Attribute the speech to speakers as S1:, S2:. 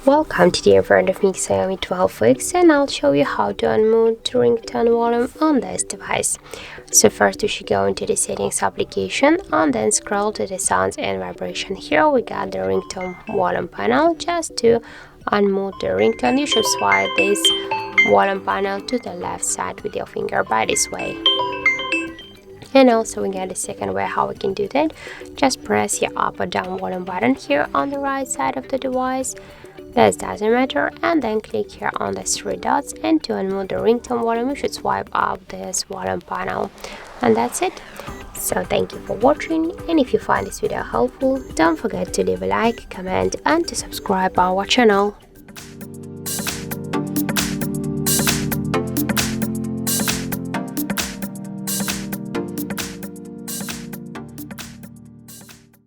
S1: Welcome, today in front of me XIAOMI 12X, and I'll show you how to unmute the ringtone volume on this device. So first we should go into the settings application and then scroll to the sounds and vibration. Here we got the ringtone volume panel. Just to unmute the ringtone, you should swipe this volume panel to the left side with your finger by this way. And also we got a second way how we can do that. Just press your up or down volume button here on the right side of the device. This doesn't matter, and then click here on the three dots, and to unmute the ringtone volume you should swipe up this volume panel, and that's it. So thank you for watching, and if you find this video helpful, don't forget to leave a like, comment and to subscribe our channel.